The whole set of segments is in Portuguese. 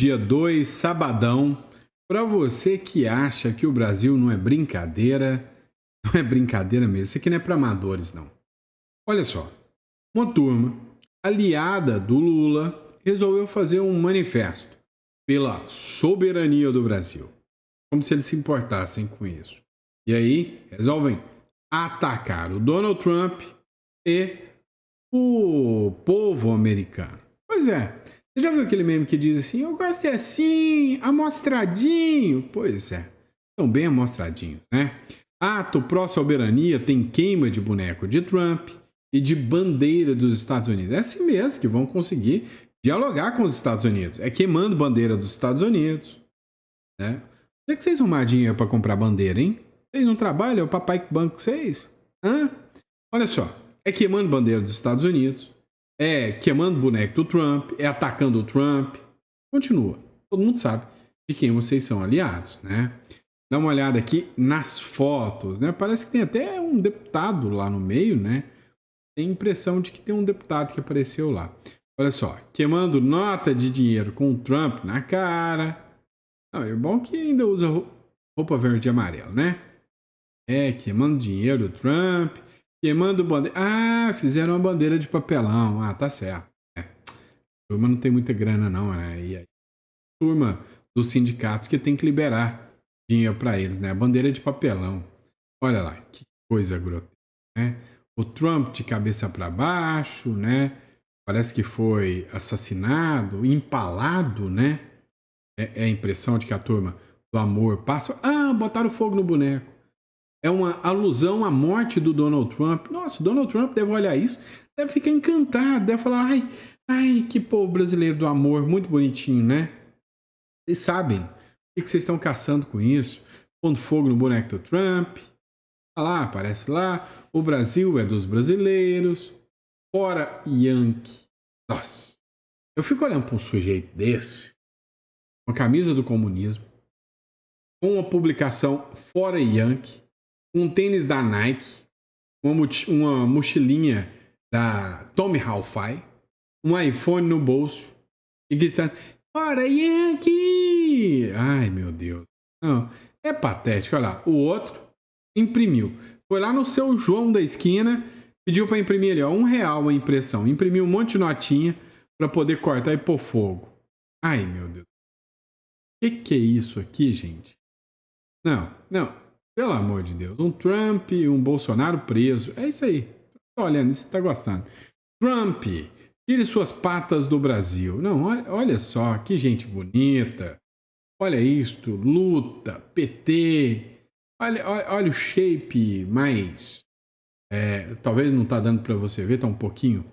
Dia 2, sabadão. Para você que acha que o Brasil não é brincadeira, não é brincadeira mesmo. Isso aqui não é para amadores, não. Olha só, uma turma aliada do Lula resolveu fazer um manifesto pela soberania do Brasil. Como se eles se importassem com isso. E aí, resolvem atacar o Donald Trump e o povo americano. Pois é. Você já viu aquele meme que diz assim, eu gosto é assim, amostradinho? Pois é, são bem amostradinhos, né? Ato pró-soberania tem queima de boneco de Trump e de bandeira dos Estados Unidos. É assim mesmo que vão conseguir dialogar com os Estados Unidos. É queimando bandeira dos Estados Unidos, né? Onde é que vocês arrumam dinheiro para comprar bandeira, hein? Vocês não trabalham? É o papai que banca vocês? Hã? Olha só, é queimando bandeira dos Estados Unidos, é queimando boneco do Trump, é atacando o Trump. Continua. Todo mundo sabe de quem vocês são aliados, né? Dá uma olhada aqui nas fotos, né? Parece que tem até um deputado lá no meio, né? Tem a impressão de que tem um deputado que apareceu lá. Olha só, queimando nota de dinheiro com o Trump na cara. Não, é bom que ainda usa roupa verde e amarela, né? É, queimando dinheiro do Trump, queimando bandeira. Ah, fizeram uma bandeira de papelão. Ah, tá certo. É. A turma não tem muita grana, não, né? E aí, a turma dos sindicatos que tem que liberar dinheiro para eles, né? A bandeira de papelão. Olha lá, que coisa grotesca, né? O Trump de cabeça para baixo, né? Parece que foi assassinado, empalado, né? É a impressão de que a turma do amor passa. Ah, botaram fogo no boneco. É uma alusão à morte do Donald Trump. Nossa, o Donald Trump deve olhar isso, deve ficar encantado, deve falar, ai, que povo brasileiro do amor, muito bonitinho, né? Vocês sabem o que vocês estão caçando com isso? Pondo fogo no boneco do Trump. Olha lá, aparece lá, o Brasil é dos brasileiros, fora Yankee. Nossa, eu fico olhando para um sujeito desse, uma camisa do comunismo, com uma publicação fora Yankee, um tênis da Nike, uma mochilinha da Tommy Hilfiger, um iPhone no bolso e gritando, fora Yankee! Ai, meu Deus. Não, é patético. Olha lá, o outro imprimiu. Foi lá no seu João da esquina, pediu para imprimir ali, ó, R$1 a impressão. Imprimiu um monte de notinha para poder cortar e pôr fogo. Ai, meu Deus. O que é isso aqui, gente? Não, pelo amor de Deus. Um Trump, um Bolsonaro preso. É isso aí. Tô olhando, você tá gostando. Trump, tire suas patas do Brasil. Não, olha só, que gente bonita. Olha isto, luta, PT. Olha o shape mais... talvez não tá dando para você ver, tá um pouquinho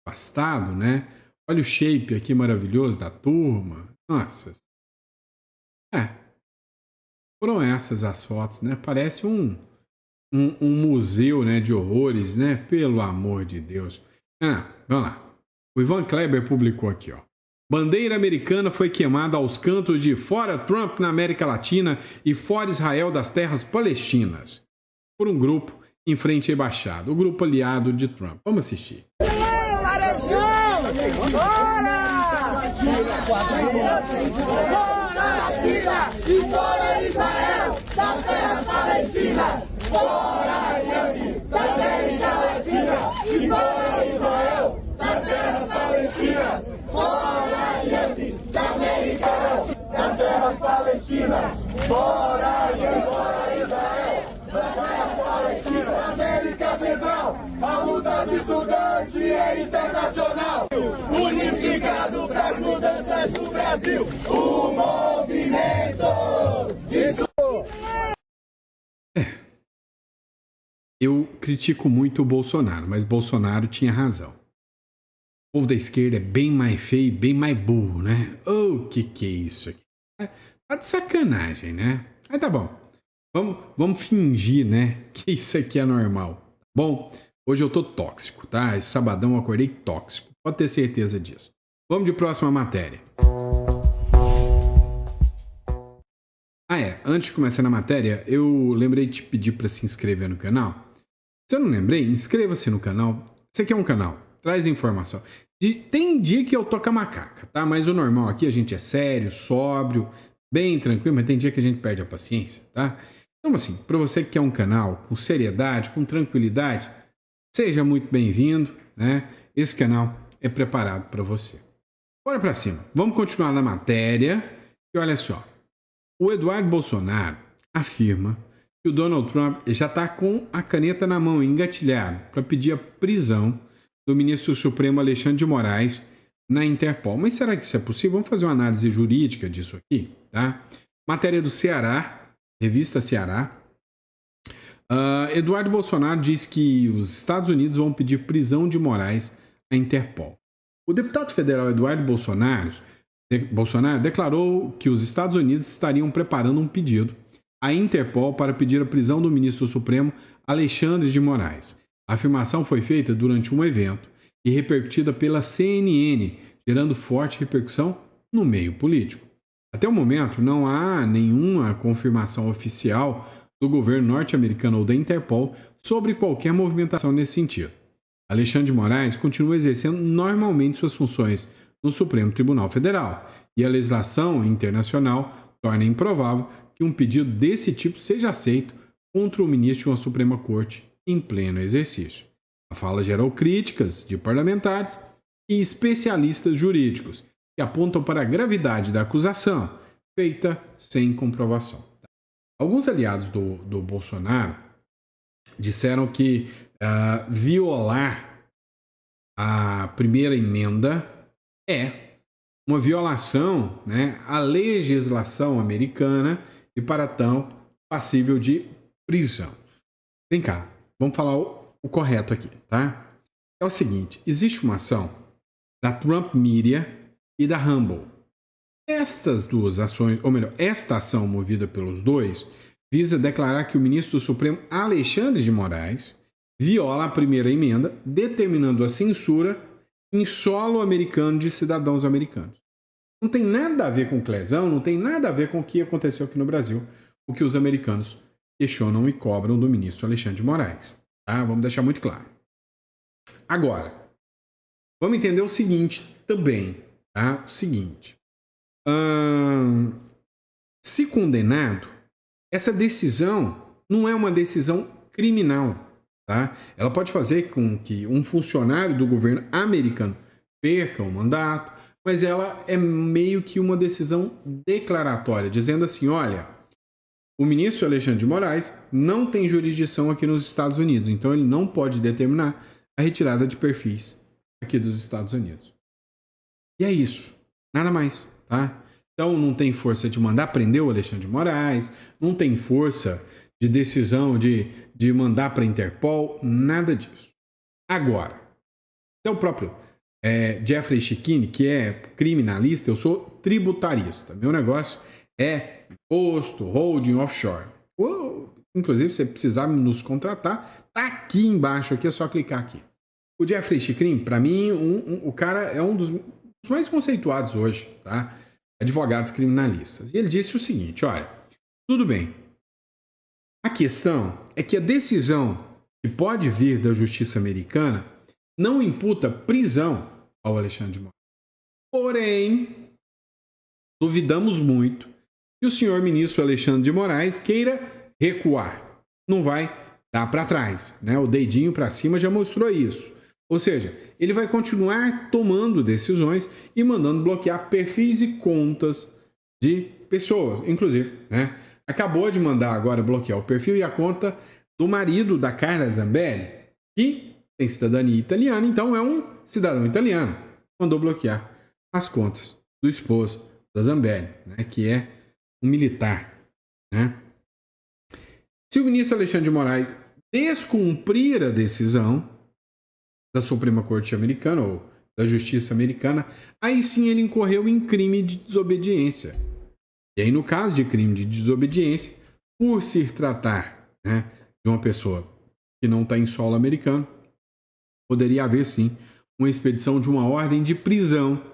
afastado, né? Olha o shape aqui maravilhoso da turma. Nossa. Foram essas as fotos, né? Parece um museu, né, de horrores, né? Pelo amor de Deus. Vamos lá. O Ivan Kleber publicou aqui, ó. Bandeira americana foi queimada aos cantos de Fora Trump na América Latina e Fora Israel das terras palestinas. Por um grupo em frente à embaixada. O grupo aliado de Trump. Vamos assistir. E fora Israel, das terras palestinas, fora Yankee, da América Latina, e fora Israel, das terras palestinas, fora Yankee, da América Latina, das terras palestinas, fora Yankee, fora Israel, das terras palestinas, América Central, a luta do estudante é internacional, unificado para as mudanças do Brasil, o movimento. Eu critico muito o Bolsonaro, mas Bolsonaro tinha razão. O povo da esquerda é bem mais feio e bem mais burro, né? O que é isso aqui? Tá de sacanagem, né? Aí tá bom. Vamos fingir, né, que isso aqui é normal. Bom, hoje eu tô tóxico, tá? Esse sabadão eu acordei tóxico. Pode ter certeza disso. Vamos de próxima matéria. Antes de começar na matéria, eu lembrei de te pedir para se inscrever no canal. Se eu não lembrei, inscreva-se no canal. Esse aqui é um canal, traz informação. Tem dia que eu tô com a macaca, tá? Mas o normal aqui, a gente é sério, sóbrio, bem tranquilo, mas tem dia que a gente perde a paciência, tá? Então, assim, para você que quer um canal com seriedade, com tranquilidade, seja muito bem-vindo, né? Esse canal é preparado para você. Bora para cima. Vamos continuar na matéria. E olha só. O Eduardo Bolsonaro afirma que o Donald Trump já está com a caneta na mão, engatilhado, para pedir a prisão do ministro Supremo Alexandre de Moraes na Interpol. Mas será que isso é possível? Vamos fazer uma análise jurídica disso aqui, tá? Matéria do Ceará, revista Ceará. Eduardo Bolsonaro diz que os Estados Unidos vão pedir prisão de Moraes à Interpol. O deputado federal Eduardo Bolsonaro declarou que os Estados Unidos estariam preparando um pedido à Interpol para pedir a prisão do ministro Supremo Alexandre de Moraes. A afirmação foi feita durante um evento e repercutida pela CNN, gerando forte repercussão no meio político. Até o momento, não há nenhuma confirmação oficial do governo norte-americano ou da Interpol sobre qualquer movimentação nesse sentido. Alexandre de Moraes continua exercendo normalmente suas funções no Supremo Tribunal Federal, e a legislação internacional torna improvável que um pedido desse tipo seja aceito contra o ministro de uma Suprema Corte em pleno exercício. A fala gerou críticas de parlamentares e especialistas jurídicos que apontam para a gravidade da acusação, feita sem comprovação. Alguns aliados do Bolsonaro disseram que violar a primeira emenda é uma violação, né, à legislação americana e, para tão, passível de prisão. Vem cá, vamos falar o correto aqui, tá? É o seguinte, existe uma ação da Trump Media e da Rumble. Estas duas ações, ou melhor, esta ação movida pelos dois, visa declarar que o ministro do Supremo Alexandre de Moraes viola a primeira emenda, determinando a censura em solo americano de cidadãos americanos. Não tem nada a ver com Clesão, não tem nada a ver com o que aconteceu aqui no Brasil, o que os americanos questionam e cobram do ministro Alexandre de Moraes. Tá? Vamos deixar muito claro. Agora, vamos entender o seguinte também. Tá? O seguinte. Se condenado, essa decisão não é uma decisão criminal. Tá? Ela pode fazer com que um funcionário do governo americano perca o mandato, mas ela é meio que uma decisão declaratória, dizendo assim, olha, o ministro Alexandre de Moraes não tem jurisdição aqui nos Estados Unidos, então ele não pode determinar a retirada de perfis aqui dos Estados Unidos. E é isso, nada mais, tá? Então não tem força de mandar prender o Alexandre de Moraes, não tem força de decisão de mandar para a Interpol, nada disso. Agora, até o próprio Jeffrey Schickini, que é criminalista, eu sou tributarista. Meu negócio é imposto, holding, offshore. Inclusive, se você precisar nos contratar, tá aqui embaixo, aqui é só clicar aqui. O Jeffrey Schickini, para mim, o cara é um dos mais conceituados hoje, tá? Advogados criminalistas. E ele disse o seguinte, olha, tudo bem, a questão é que a decisão que pode vir da justiça americana não imputa prisão ao Alexandre de Moraes. Porém, duvidamos muito que o senhor ministro Alexandre de Moraes queira recuar. Não vai dar para trás, né? O dedinho para cima já mostrou isso. Ou seja, ele vai continuar tomando decisões e mandando bloquear perfis e contas de pessoas, inclusive, né? Acabou de mandar agora bloquear o perfil e a conta do marido da Carla Zambelli, que tem cidadania italiana, então é um cidadão italiano. Mandou bloquear as contas do esposo da Zambelli, né, que é um militar. Né? Se o ministro Alexandre de Moraes descumprir a decisão da Suprema Corte Americana ou da Justiça Americana, aí sim ele incorreu em crime de desobediência. E aí, no caso de crime de desobediência, por se tratar, né, de uma pessoa que não está em solo americano, poderia haver sim uma expedição de uma ordem de prisão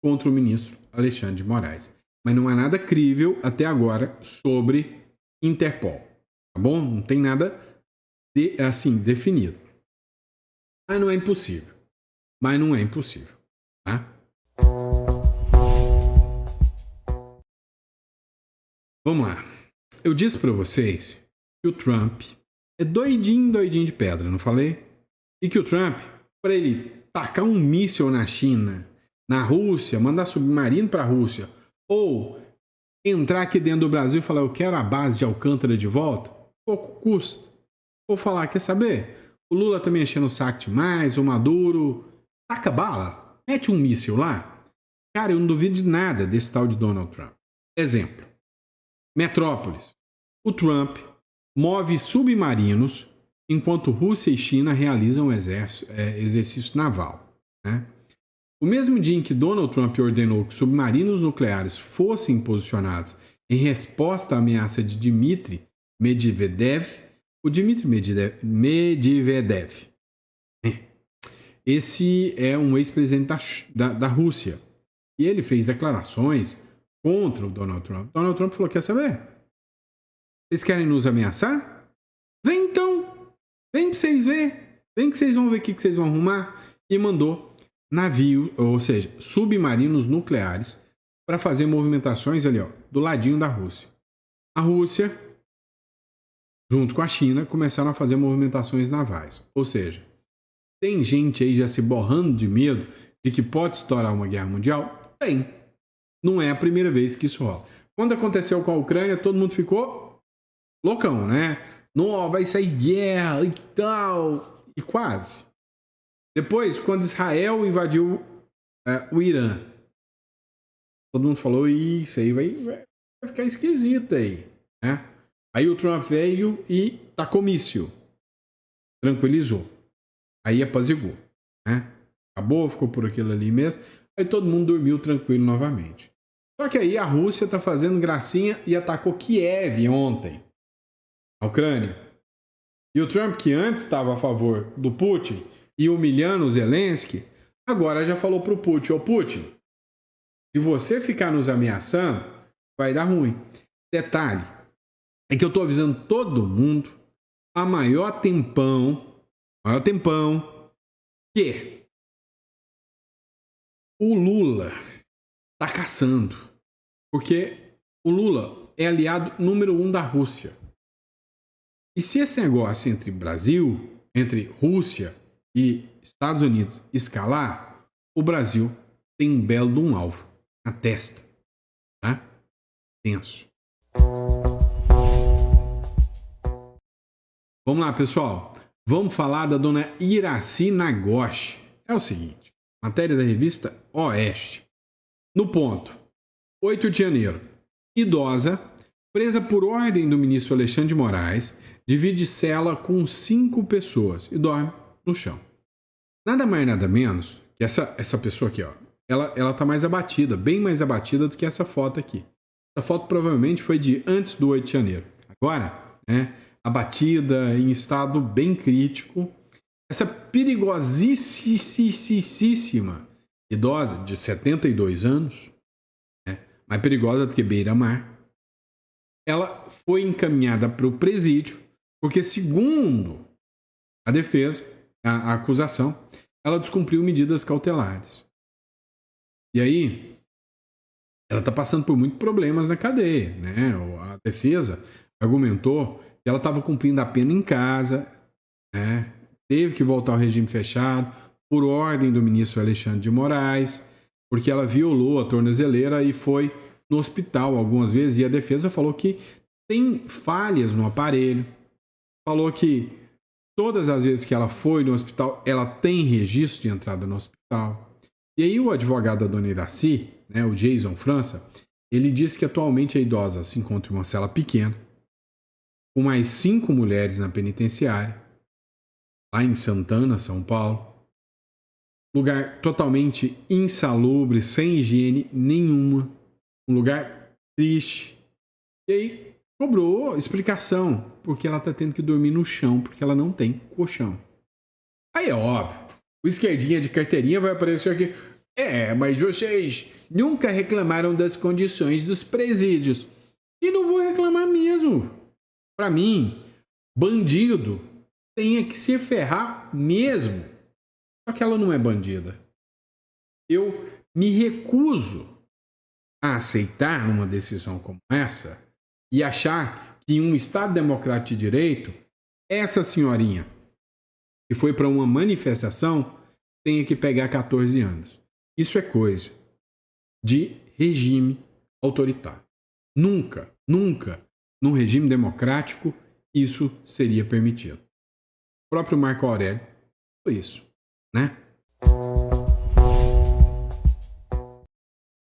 contra o ministro Alexandre de Moraes. Mas não há nada crível até agora sobre Interpol, tá bom? Não tem nada assim definido. Mas não é impossível. mas não é impossível, tá? Vamos lá. Eu disse para vocês que o Trump é doidinho de pedra, não falei? E que o Trump, para ele tacar um míssil na China, na Rússia, mandar submarino para a Rússia, ou entrar aqui dentro do Brasil e falar eu quero a base de Alcântara de volta, pouco custa. Vou falar, quer saber? O Lula tá me enchendo o saco demais, o Maduro, taca bala, mete um míssil lá. Cara, eu não duvido de nada desse tal de Donald Trump. Exemplo. Metrópolis. O Trump move submarinos enquanto Rússia e China realizam exercício naval. Né? O mesmo dia em que Donald Trump ordenou que submarinos nucleares fossem posicionados em resposta à ameaça de Dmitry Medvedev, o Dmitry Medvedev, esse é um ex-presidente da Rússia, e ele fez declarações contra o Donald Trump. Donald Trump falou, quer saber? Vocês querem nos ameaçar? Vem então! Vem pra vocês verem! Vem que vocês vão ver o que vocês vão arrumar. E mandou navio, ou seja, submarinos nucleares para fazer movimentações ali, ó, do ladinho da Rússia. A Rússia, junto com a China, começaram a fazer movimentações navais. Ou seja, tem gente aí já se borrando de medo de que pode estourar uma guerra mundial? Tem. Não é a primeira vez que isso rola. Quando aconteceu com a Ucrânia, todo mundo ficou loucão, né? Não, vai sair guerra e tal. E quase. Depois, quando Israel invadiu o Irã, todo mundo falou, isso aí vai ficar esquisito aí, né? Aí o Trump veio e tacou míssil. Tranquilizou. Aí apaziguou, né? Acabou, ficou por aquilo ali mesmo. Aí todo mundo dormiu tranquilo novamente. Só que aí a Rússia tá fazendo gracinha e atacou Kiev ontem, a Ucrânia. E o Trump, que antes estava a favor do Putin e humilhando o Zelensky, agora já falou pro Putin, ô Putin, se você ficar nos ameaçando, vai dar ruim. Detalhe, é que eu tô avisando todo mundo há maior tempão, que o Lula tá caçando. Porque o Lula é aliado número 1 da Rússia. E se esse negócio entre Rússia e Estados Unidos escalar, o Brasil tem um belo de um alvo na testa. Tá? Tenso. Vamos lá, pessoal. Vamos falar da dona Iraci Nagoshi. É o seguinte, matéria da revista Oeste. No ponto, 8 de janeiro. Idosa, presa por ordem do ministro Alexandre de Moraes, divide cela com 5 pessoas e dorme no chão. Nada mais, nada menos que essa pessoa aqui, ó. Ela tá mais abatida, bem mais abatida do que essa foto aqui. Essa foto provavelmente foi de antes do 8 de janeiro. Agora, né, abatida, em estado bem crítico. Essa perigosíssima idosa de 72 anos, mais perigosa do que beira-mar, ela foi encaminhada para o presídio, porque, segundo a defesa, a acusação, ela descumpriu medidas cautelares. E aí, ela está passando por muitos problemas na cadeia, né? A defesa argumentou que ela estava cumprindo a pena em casa, né? Teve que voltar ao regime fechado por ordem do ministro Alexandre de Moraes, porque ela violou a tornozeleira e foi no hospital algumas vezes, e a defesa falou que tem falhas no aparelho, falou que todas as vezes que ela foi no hospital, ela tem registro de entrada no hospital. E aí o advogado da dona Iraci, né, o Jason França, ele disse que atualmente a idosa se encontra em uma cela pequena, com mais 5 mulheres na penitenciária, lá em Santana, São Paulo. Lugar totalmente insalubre, sem higiene nenhuma. Um lugar triste. E aí cobrou explicação, porque ela está tendo que dormir no chão, porque ela não tem colchão. Aí é óbvio, o esquerdinha de carteirinha vai aparecer aqui. Mas vocês nunca reclamaram das condições dos presídios. E não vou reclamar mesmo. Para mim, bandido tem que se ferrar mesmo. Só que ela não é bandida. Eu me recuso a aceitar uma decisão como essa e achar que em um Estado democrático de direito, essa senhorinha que foi para uma manifestação tenha que pegar 14 anos. Isso é coisa de regime autoritário. Nunca, nunca, num regime democrático, isso seria permitido. O próprio Marco Aurélio foi isso, né?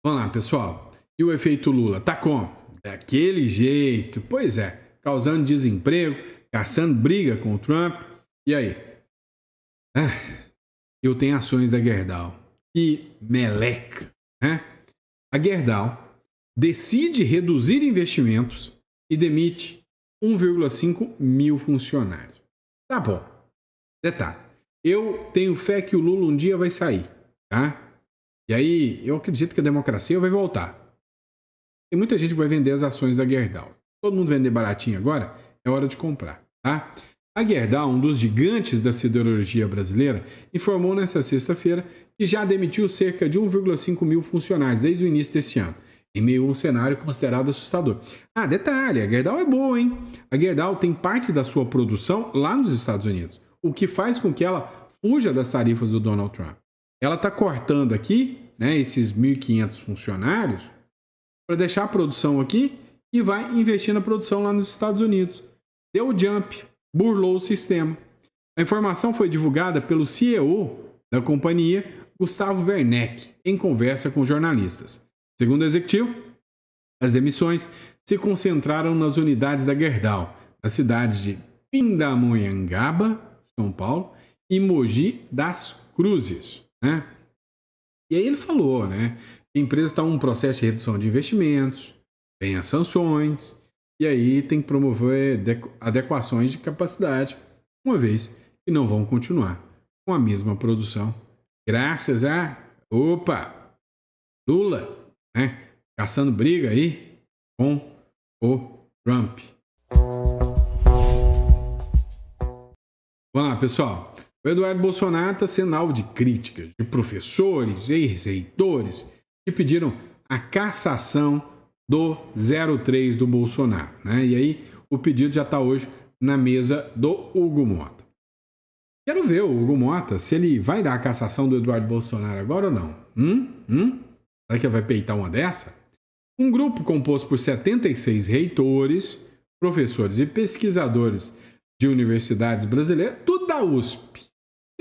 Vamos lá, pessoal. E o efeito Lula? Tá como? Daquele jeito. Pois é, causando desemprego, caçando briga com o Trump. E aí? Eu tenho ações da Gerdau. Que meleca, né? A Gerdau decide reduzir investimentos e demite 1,5 mil funcionários. Tá bom. Detalhe. Eu tenho fé que o Lula um dia vai sair, tá? E aí, eu acredito que a democracia vai voltar. Tem muita gente que vai vender as ações da Gerdau. Todo mundo vender baratinho agora, é hora de comprar, tá? A Gerdau, um dos gigantes da siderurgia brasileira, informou nesta sexta-feira que já demitiu cerca de 1,5 mil funcionários desde o início deste ano, em meio a um cenário considerado assustador. Ah, detalhe, a Gerdau é boa, hein? A Gerdau tem parte da sua produção lá nos Estados Unidos, o que faz com que ela fuja das tarifas do Donald Trump. Ela está cortando aqui, né, esses 1.500 funcionários para deixar a produção aqui e vai investir na produção lá nos Estados Unidos. Deu o jump, burlou o sistema. A informação foi divulgada pelo CEO da companhia, Gustavo Werneck, em conversa com jornalistas. Segundo o executivo, as demissões se concentraram nas unidades da Gerdau, nas cidades de Pindamonhangaba, São Paulo, e Mogi das Cruzes, né? E aí ele falou, né? A empresa está em um processo de redução de investimentos, tem as sanções, e aí tem que promover adequações de capacidade, uma vez que não vão continuar com a mesma produção. Graças a, Lula, né? Caçando briga aí com o Trump. Vamos lá, pessoal. O Eduardo Bolsonaro está sendo alvo de críticas de professores e ex-reitores que pediram a cassação do 03 do Bolsonaro, né? E aí o pedido já está hoje na mesa do Hugo Mota. Quero ver o Hugo Mota se ele vai dar a cassação do Eduardo Bolsonaro agora ou não. Será que vai peitar uma dessa? Um grupo composto por 76 reitores, professores e pesquisadores de universidades brasileiras, tudo da USP.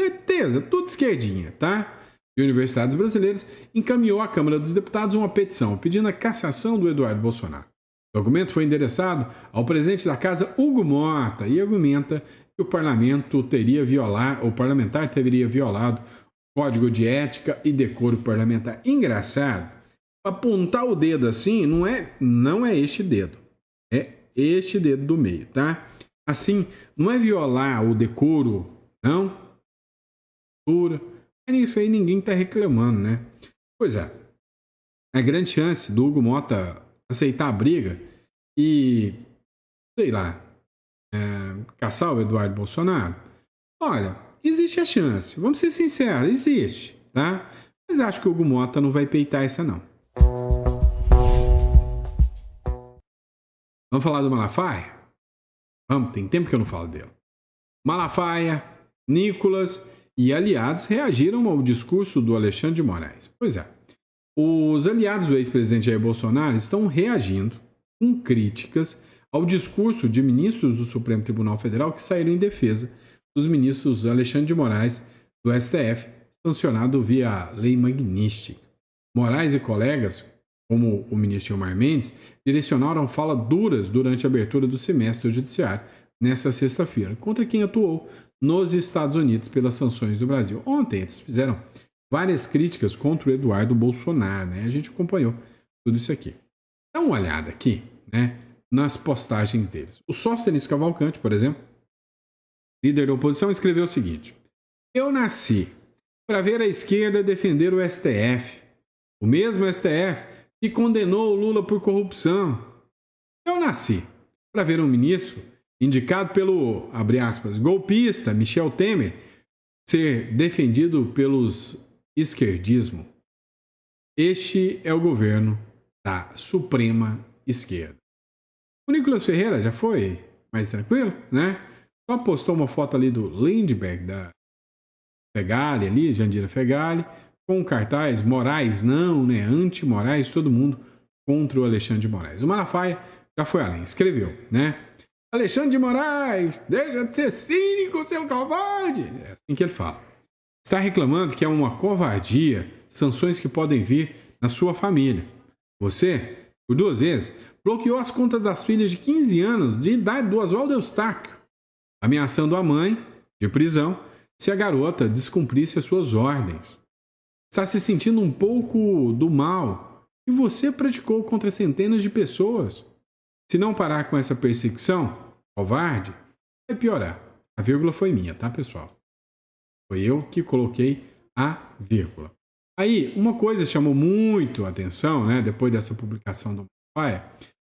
Certeza, tudo esquerdinha, tá? De universidades brasileiras, encaminhou à Câmara dos Deputados uma petição pedindo a cassação do Eduardo Bolsonaro. O documento foi endereçado ao presidente da casa, Hugo Mota, e argumenta que o parlamentar teria violado o Código de Ética e Decoro Parlamentar. Engraçado, apontar o dedo assim não é este dedo, é este dedo do meio, tá? Assim, não é violar o decoro, não. Mas nisso aí ninguém está reclamando, né? Pois é. A grande chance do Hugo Mota aceitar a briga e, sei lá, caçar o Eduardo Bolsonaro. Olha, existe a chance. Vamos ser sinceros, existe, tá? Mas acho que o Hugo Mota não vai peitar essa, não. Vamos falar do Malafaia? Vamos, tem tempo que eu não falo dele. Malafaia, Nicolas e aliados reagiram ao discurso do Alexandre de Moraes. Pois é, os aliados do ex-presidente Jair Bolsonaro estão reagindo com críticas ao discurso de ministros do Supremo Tribunal Federal que saíram em defesa dos ministros Alexandre de Moraes do STF, sancionado via lei magnística. Moraes e colegas, como o ministro Gilmar Mendes, direcionaram falas duras durante a abertura do semestre do Judiciário nesta sexta-feira, contra quem atuou nos Estados Unidos pelas sanções do Brasil. Ontem eles fizeram várias críticas contra o Eduardo Bolsonaro, né? A gente acompanhou tudo isso aqui. Dá uma olhada aqui, né, nas postagens deles. O Sóstenes Cavalcante, por exemplo, líder da oposição, escreveu o seguinte: eu nasci para ver a esquerda defender o STF, o mesmo STF que condenou o Lula por corrupção. Eu nasci para ver um ministro indicado pelo, abre aspas, golpista Michel Temer, ser defendido pelos esquerdismo. Este é o governo da Suprema Esquerda. O Nicolas Ferreira já foi mais tranquilo, né? Só postou uma foto ali do Lindbergh, da Fegali ali, Jandira Fegali, com o cartaz Moraes não, né? Anti-Moraes, todo mundo contra o Alexandre de Moraes. O Malafaia já foi além, escreveu, né? Alexandre de Moraes, deixa de ser cínico, seu covarde. É assim que ele fala. Está reclamando que é uma covardia sanções que podem vir na sua família. Você, por 2 vezes, bloqueou as contas das filhas de 15 anos de idade do Oswaldo Eustáquio, ameaçando a mãe de prisão se a garota descumprisse as suas ordens. Está se sentindo um pouco do mal que você praticou contra centenas de pessoas. Se não parar com essa perseguição, covarde, vai piorar. A vírgula foi minha, tá, pessoal? Foi eu que coloquei a vírgula. Aí, uma coisa chamou muito a atenção, né, depois dessa publicação do Malafaia,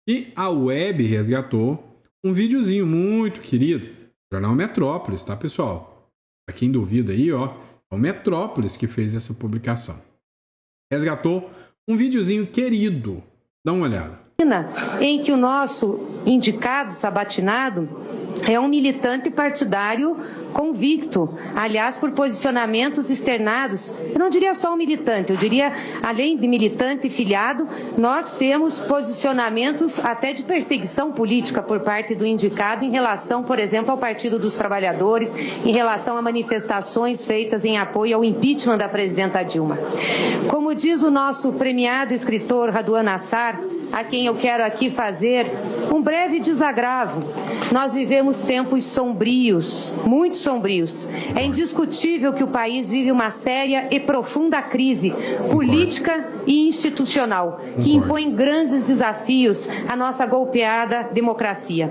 que a web resgatou um videozinho muito querido, Jornal Metrópolis, tá, pessoal? Para quem duvida aí, ó, é o Metrópolis que fez essa publicação. Resgatou um videozinho querido. Dá uma olhada. Em que o nosso indicado sabatinado é um militante partidário convicto, aliás, por posicionamentos externados. Eu não diria só um militante, eu diria, além de militante e filiado, nós temos posicionamentos até de perseguição política por parte do indicado em relação, por exemplo, ao Partido dos Trabalhadores, em relação a manifestações feitas em apoio ao impeachment da presidenta Dilma. Como diz o nosso premiado escritor Raduan Nassar, a quem eu quero aqui fazer um breve desagravo. Nós vivemos tempos sombrios, muito sombrios. É indiscutível que o país vive uma séria e profunda crise política e institucional, que impõe grandes desafios à nossa golpeada democracia.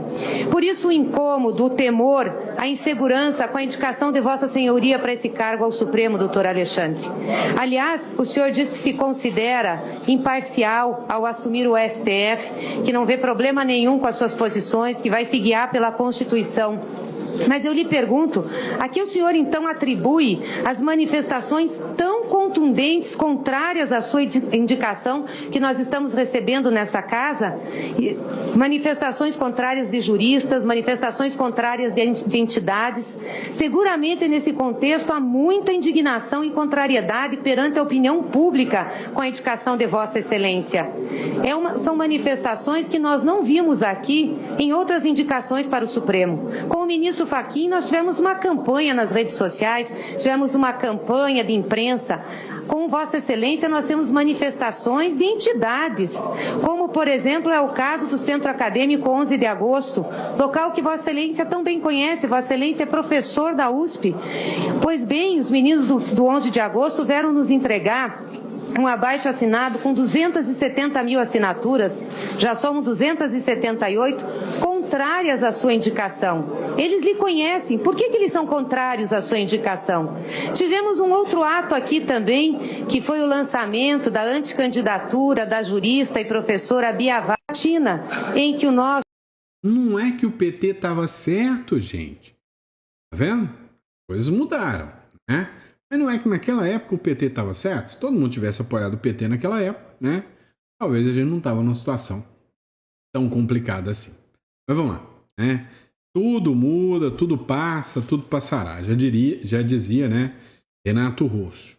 Por isso o incômodo, o temor, a insegurança com a indicação de Vossa Senhoria para esse cargo ao Supremo, doutor Alexandre. Aliás, o senhor diz que se considera imparcial ao assumir o STF, que não vê problema nenhum com as suas posições, que vai se guiar pela Constituição. Mas eu lhe pergunto, a que o senhor então atribui as manifestações tão contundentes, contrárias à sua indicação, que nós estamos recebendo nessa casa? Manifestações contrárias de juristas, manifestações contrárias de entidades. Seguramente nesse contexto há muita indignação e contrariedade perante a opinião pública com a indicação de Vossa Excelência. São manifestações que nós não vimos aqui em outras indicações para o Supremo. Com o ministro Fachin, nós tivemos uma campanha nas redes sociais, tivemos uma campanha de imprensa. Com Vossa Excelência, nós temos manifestações de entidades, como, por exemplo, é o caso do Centro Acadêmico 11 de Agosto, local que Vossa Excelência tão bem conhece. Vossa Excelência é professor da USP. Pois bem, os meninos do 11 de Agosto vieram nos entregar um abaixo-assinado com 270 mil assinaturas, já somos 278, contrárias à sua indicação. Eles lhe conhecem. Por que eles são contrários à sua indicação? Tivemos um outro ato aqui também, que foi o lançamento da anticandidatura da jurista e professora Bia Vatina, em que o nosso... Não é que o PT estava certo, gente. Tá vendo? Coisas mudaram, né? Mas não é que naquela época o PT estava certo. Se todo mundo tivesse apoiado o PT naquela época, né? Talvez a gente não estava numa situação tão complicada assim. Mas vamos lá, né? Tudo muda, tudo passa, tudo passará. Já dizia, né, Renato Russo.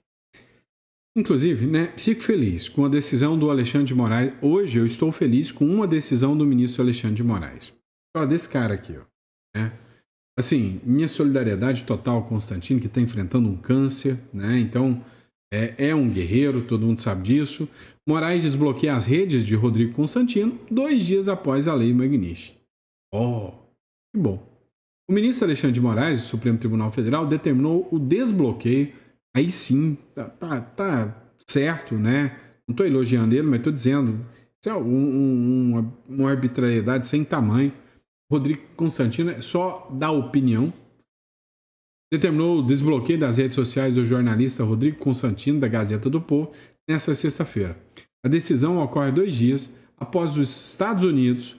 Inclusive, né, fico feliz com a decisão do Alexandre de Moraes. Hoje eu estou feliz com uma decisão do ministro Alexandre de Moraes. Ó, desse cara aqui, ó, né? Assim, minha solidariedade total ao Constantino, que está enfrentando um câncer, né? Então, é um guerreiro, todo mundo sabe disso. Moraes desbloqueia as redes de Rodrigo Constantino 2 dias após a lei Magnish. Oh, que bom. O ministro Alexandre de Moraes, do Supremo Tribunal Federal, determinou o desbloqueio. Aí sim, tá certo, né? Não estou elogiando ele, mas estou dizendo, isso é uma arbitrariedade sem tamanho. Rodrigo Constantino é só dar opinião. Determinou o desbloqueio das redes sociais do jornalista Rodrigo Constantino, da Gazeta do Povo, nesta sexta-feira. A decisão ocorre 2 dias após os Estados Unidos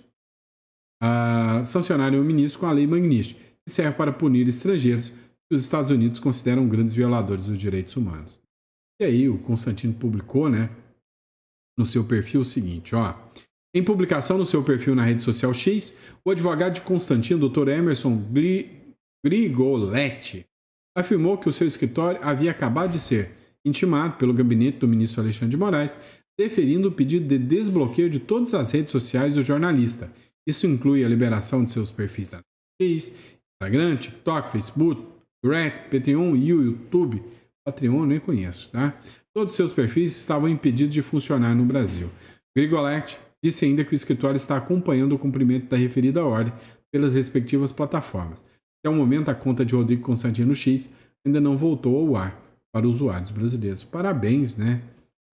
sancionarem o ministro com a lei Magnish, que serve para punir estrangeiros que os Estados Unidos consideram grandes violadores dos direitos humanos. E aí o Constantino publicou, né, no seu perfil o seguinte, ó. Em publicação no seu perfil na rede social X, o advogado de Constantino, Dr. Emerson Grigoletti, afirmou que o seu escritório havia acabado de ser intimado pelo gabinete do ministro Alexandre de Moraes, deferindo o pedido de desbloqueio de todas as redes sociais do jornalista. Isso inclui a liberação de seus perfis da X, Instagram, TikTok, Facebook, Thread, Patreon e o YouTube. Patreon eu nem conheço, tá? Todos os seus perfis estavam impedidos de funcionar no Brasil. Grigoletti disse ainda que o escritório está acompanhando o cumprimento da referida ordem pelas respectivas plataformas. Até o momento, a conta de Rodrigo Constantino X ainda não voltou ao ar para usuários brasileiros. Parabéns, né,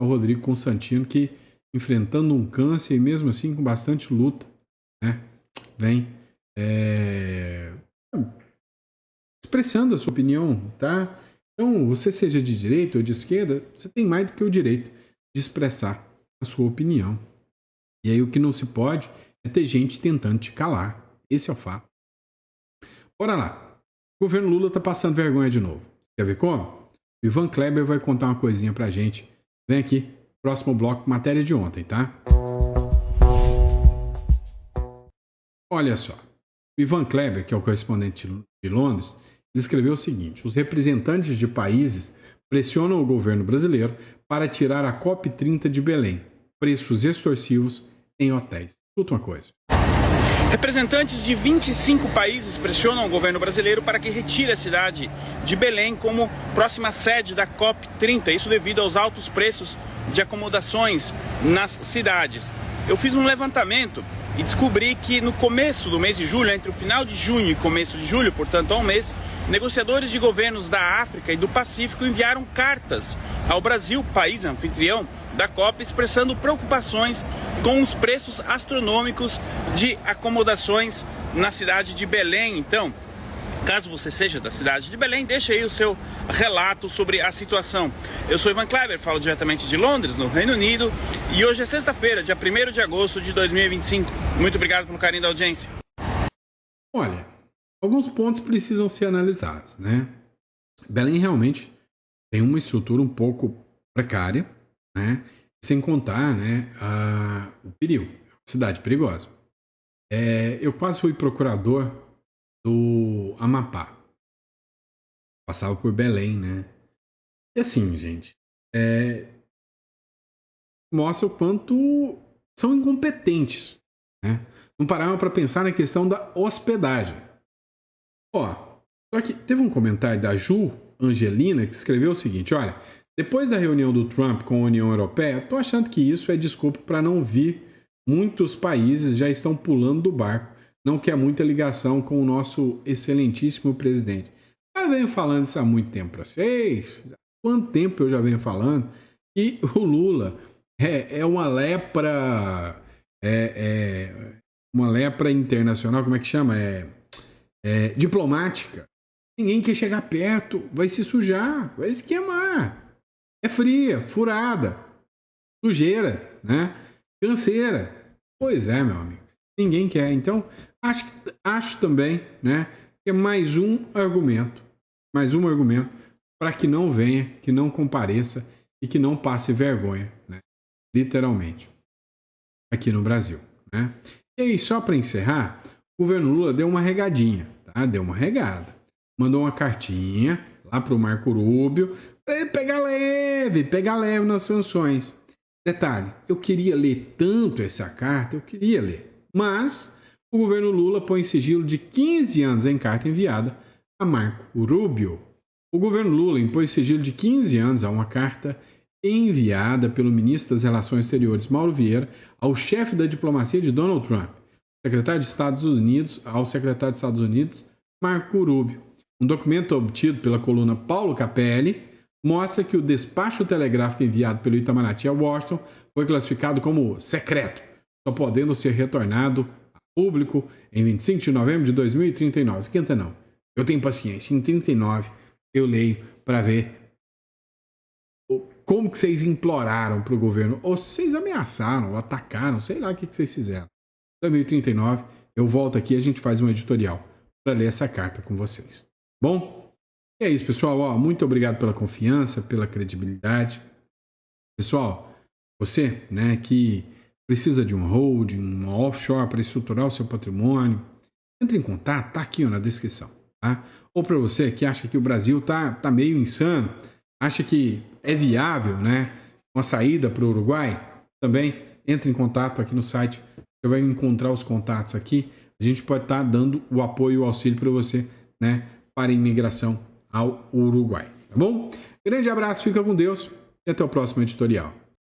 ao Rodrigo Constantino, que enfrentando um câncer e mesmo assim com bastante luta, né, vem expressando a sua opinião, tá? Então, você seja de direita ou de esquerda, você tem mais do que o direito de expressar a sua opinião. E aí o que não se pode é ter gente tentando te calar. Esse é o fato. Bora lá. O governo Lula está passando vergonha de novo. Quer ver como? O Ivan Kleber vai contar uma coisinha pra gente. Vem aqui, próximo bloco, matéria de ontem, tá? Olha só. O Ivan Kleber, que é o correspondente de Londres, ele escreveu o seguinte: os representantes de países pressionam o governo brasileiro para tirar a COP30 de Belém. Preços extorsivos em hotéis. Escuta uma coisa. Representantes de 25 países pressionam o governo brasileiro para que retire a cidade de Belém como próxima sede da COP30. Isso devido aos altos preços de acomodações nas cidades. Eu fiz um levantamento e descobri que no começo do mês de julho, entre o final de junho e começo de julho, portanto há um mês, negociadores de governos da África e do Pacífico enviaram cartas ao Brasil, país anfitrião da COP, expressando preocupações com os preços astronômicos de acomodações na cidade de Belém. Então, caso você seja da cidade de Belém, deixe aí o seu relato sobre a situação. Eu sou Ivan Kleber, falo diretamente de Londres, no Reino Unido, e hoje é sexta-feira, dia 1º de agosto de 2025. Muito obrigado pelo carinho da audiência. Olha, alguns pontos precisam ser analisados, né? Belém realmente tem uma estrutura um pouco precária, né? Sem contar, né, o perigo, cidade perigosa. Eu quase fui procurador do Amapá. Passava por Belém, né? E assim, gente, mostra o quanto são incompetentes, né? Não pararam para pensar na questão da hospedagem. Ó, só que teve um comentário da Ju Angelina que escreveu o seguinte: olha, depois da reunião do Trump com a União Europeia, tô achando que isso é desculpa para não vir. Muitos países já estão pulando do barco. Não quer muita ligação com o nosso excelentíssimo presidente. Eu venho falando isso há muito tempo para vocês. Quanto tempo eu já venho falando que o Lula é uma lepra, uma lepra internacional, como é que chama? Diplomática. Ninguém quer chegar perto, vai se sujar, vai se queimar. É fria, furada, sujeira, né? Canseira. Pois é, meu amigo. Ninguém quer. Então, acho também, né, que é mais um argumento para que não venha, que não compareça e que não passe vergonha, né? Literalmente, aqui no Brasil, né? E aí, só para encerrar, o governo Lula deu uma regadinha, tá? Deu uma regada. Mandou uma cartinha lá para o Marco Rubio para ele pegar leve nas sanções. Detalhe, eu queria ler tanto essa carta, eu queria ler, mas o governo Lula põe sigilo de 15 anos em carta enviada a Marco Rubio. O governo Lula impôs sigilo de 15 anos a uma carta enviada pelo ministro das Relações Exteriores, Mauro Vieira, ao chefe da diplomacia de Donald Trump, secretário de Estados Unidos, ao secretário dos Estados Unidos, Marco Rubio. Um documento obtido pela coluna Paulo Capelli mostra que o despacho telegráfico enviado pelo Itamaraty a Washington foi classificado como secreto, só podendo ser retornado a público em 25 de novembro de 2039. Esquenta não, eu tenho paciência, em 39 eu leio para ver como que vocês imploraram para o governo, ou vocês ameaçaram, ou atacaram, sei lá o que vocês fizeram. Em 2039 eu volto aqui e a gente faz um editorial para ler essa carta com vocês. Bom, E é isso, pessoal. Ó, muito obrigado pela confiança, pela credibilidade. Pessoal, você, né, que precisa de um holding, uma offshore para estruturar o seu patrimônio, entre em contato, tá aqui ó, na descrição. Tá? Ou para você que acha que o Brasil tá meio insano, acha que é viável, né, uma saída para o Uruguai, também entre em contato aqui no site. Você vai encontrar os contatos aqui. A gente pode estar dando o apoio e o auxílio para você, né, para a imigração ao Uruguai. Tá bom? Grande abraço, fica com Deus e até o próximo editorial.